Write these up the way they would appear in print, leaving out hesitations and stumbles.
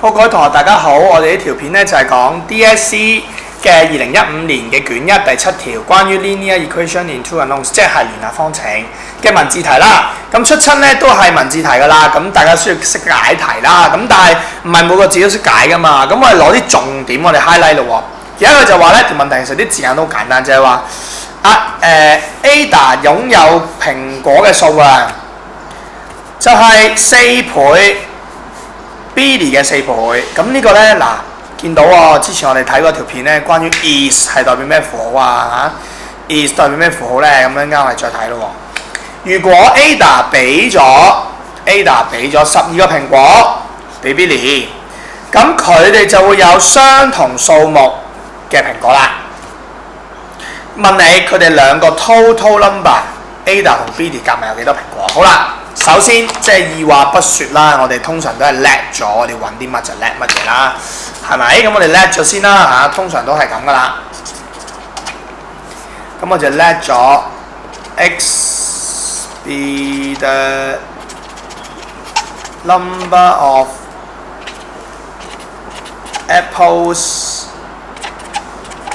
好，各位同學大家好，我哋呢條片咧就係講 DSE 嘅2015年嘅卷1第7條，關於 linear equation in two unknowns， 即係聯立方程嘅文字題啦。咁出親咧都係文字題㗎啦，咁大家需要識解題啦。咁但係唔係每個字都識解㗎嘛。咁我哋攞啲重點，我哋 highlight 咯喎。而家佢就話咧條問題其實啲字眼都好簡單，就係話Ada 擁有蘋果嘅數量就係4倍 Billy 嘅4倍。咁呢個咧嗱，見到喎，之前我哋睇過條片咧，關於 is 係代表咩符號啊嚇 ？is 代表咩符號咧？咁樣啱我哋再睇咯喎。如果 Ada 俾咗12個蘋果俾 Billy， 咁佢哋就會有相同數目嘅蘋果啦。問你佢哋兩個 total number Ada 同 Billy 夾埋有幾多蘋果？好啦，首先即係二話不説啦，我哋通常都係叻咗，我哋揾啲乜就叻乜嘢啦，係咪？咁我哋叻咗先啦嚇，通常都係咁噶啦。咁我就叻咗 x be the number of apples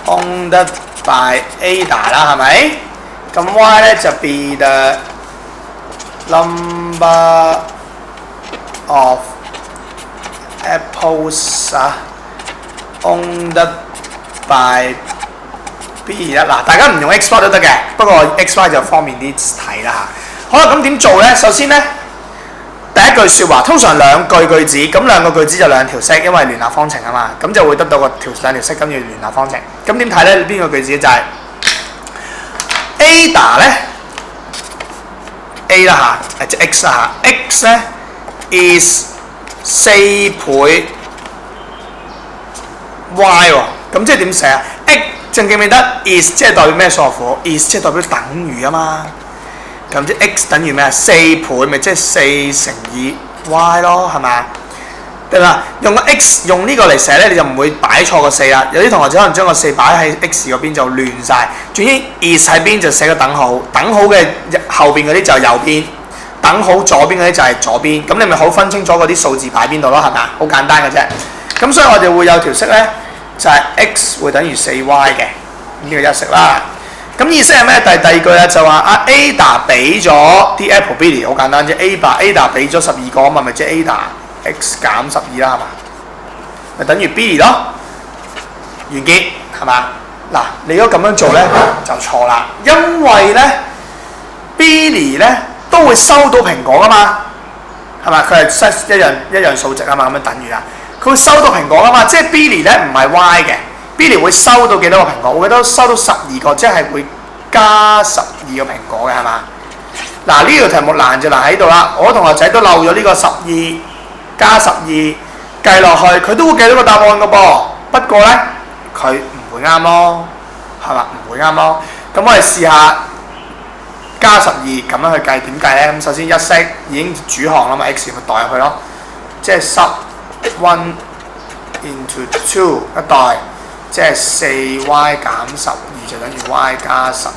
owned by Ada 啦，係咪？咁 y 咧就 be the number of apples owned by B 啦。嗱，大家唔用 XY 都得嘅，不過 XY 就方便啲睇啦嚇。好啦，咁點做咧？首先咧，第一句説話通常兩句句子，咁兩個句子就兩條式，因為聯立方程啊嘛，咁就會得到兩條式，跟住聯立方程。咁點睇咧？邊個句子就係 Ada 咧 A 啦嚇，即係 X 啦嚇 ，X 咧 is 4倍 Y 喎，咁即係點寫啊 ？X 仲記唔記得 is 即係代表咩數學符號 ？is 即係代表等於啊嘛。咁即 x 等於咩啊？4倍咪即係4乘以 y 咯，係咪啊？對啦，用個 x 用呢個嚟寫咧，你就唔會擺錯個4啦。有啲同學仔可能將個4擺喺 x 嗰邊就亂晒。總之 is 喺邊就寫個等號，等號嘅後邊嗰啲就係右邊，等號左邊嗰啲就係左邊。咁你咪好分清楚嗰啲數字擺邊度咯，係咪啊？好簡單嘅啫。咁所以我哋會有條式咧，就係 x 會等於4y 嘅，呢個一式啦。咁意思係咩？第二句咧就話阿 Ada 俾咗啲 apple Billy， 好簡單啫。Ada 俾咗12個啊嘛，咪即係 Ada x 減12啦，係嘛？咪等於 Billy 咯。完結係嘛？嗱，你如果咁樣做咧就錯啦，因為咧 Billy 咧都會收到蘋果噶嘛，係嘛？佢係一樣數值啊嘛，咁樣等於啊，佢會收到蘋果噶嘛，即係 Billy 咧唔係 y 嘅。Billy 會收到幾多個蘋果？我記得收到12個，即係會加12個蘋果嘅，係嘛？嗱，呢條題目難就難喺度啦。我同學仔都漏咗呢個12加12計落去，佢都會計到個答案嘅噃。不過咧，佢唔會啱咯，係嘛？唔會啱咯。咁我哋試下加12咁樣去計，點計咧？咁首先一式已經主項啦嘛 ，x 咪代入去咯，即係1 into 2一代。即係4y 減12就等於 y 加12，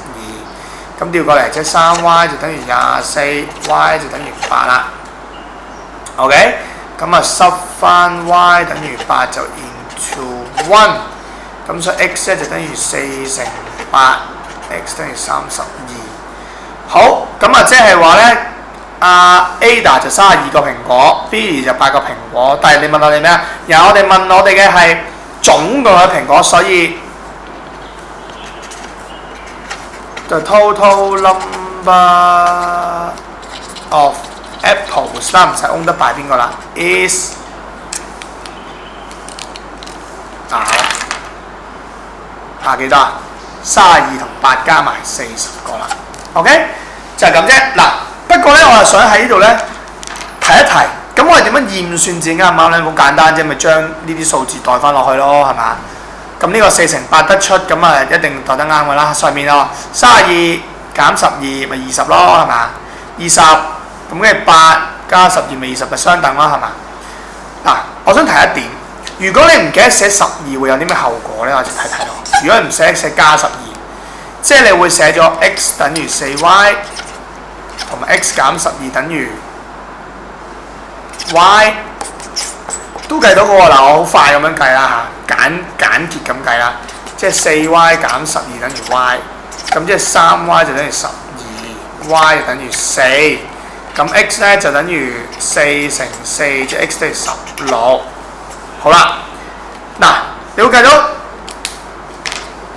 咁調過嚟即係3y 就等於24，y 就等於8啦。OK， 咁啊濕翻 y 等於8就 into 1，咁所以 x 咧就等於4乘8，x 等於32。好，咁啊即係話咧，Ada 就32個蘋果 ，Billy 就8個蘋果，但係你問我哋咩啊？然後我哋問我哋嘅係總共嘅蘋果，所以 the total number of apples 啦，唔使 own 得by邊個啦 ，is 幾多啊？32同8加埋40個啦。OK， 就係咁啫。嗱，不過咧，我係想喺呢度咧提一提。咁我哋點樣驗算自己啱唔啱咧？好簡單啫，咪將呢啲數字代翻落去咯，係嘛？咁呢個4乘8得出，咁啊一定代得啱㗎啦。上面咯，32減12咪20咯，係嘛？20咁跟住8加12咪20咪相等咯，係嘛？嗱，我想提一點，如果你唔記得寫12會有啲咩後果咧？我哋睇睇咯。如果你唔寫加12，即係你會寫咗 x 等於4y 同埋 x 減12等於y 都計到嘅喎。嗱，我好快咁樣計啦嚇，簡潔咁計啦，即係4y 減12等於 y， 咁即係3y 就等於12，y 就等於4，咁 x 咧就等於4乘4，即係 x 等於16。好啦，嗱，你會計到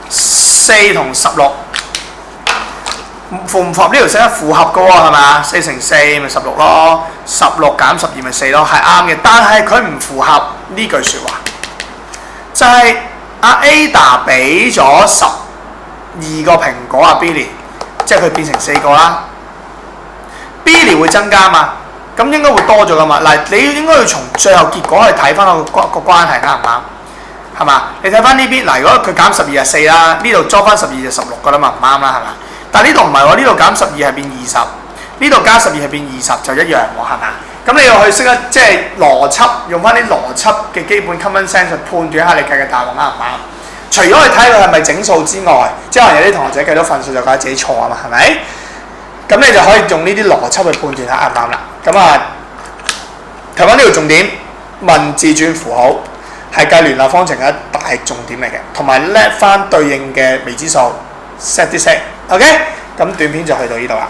4同16。符唔符合呢條式？符合嘅喎，係咪？4乘4咪16咯，16減12咪4咯，係啱嘅。但係佢唔符合呢句説話，就係阿 Ada 俾咗12個蘋果阿 Billy， 即係佢變成4個啦。Billy 會增加嘛？咁應該會多咗噶嘛？嗱，你應該要從最後結果去睇翻個關係啱唔啱？係嘛？你睇翻呢邊嗱，如果佢減12係4啦，呢度裝翻12就16噶啦嘛，唔啱啦，係嘛？但係呢度唔係喎，呢度減12係變20，呢度加12係變20就一樣喎，係咪？咁你要去識得即係邏輯，用翻啲邏輯嘅基本 common sense 去判斷下你計嘅答案啱唔啱？除咗去睇佢係咪整數之外，即係可能有啲同學仔計到份數就覺得自己錯啊嘛，係咪？咁你就可以用呢啲邏輯去判斷下啱唔啱啦。咁啊，睇翻呢條重點，文字轉符號係計聯立方程嘅一大重點嚟嘅，同埋叻翻對應嘅未知數 set 啲 set。OK， 咁短片就去到呢度啦。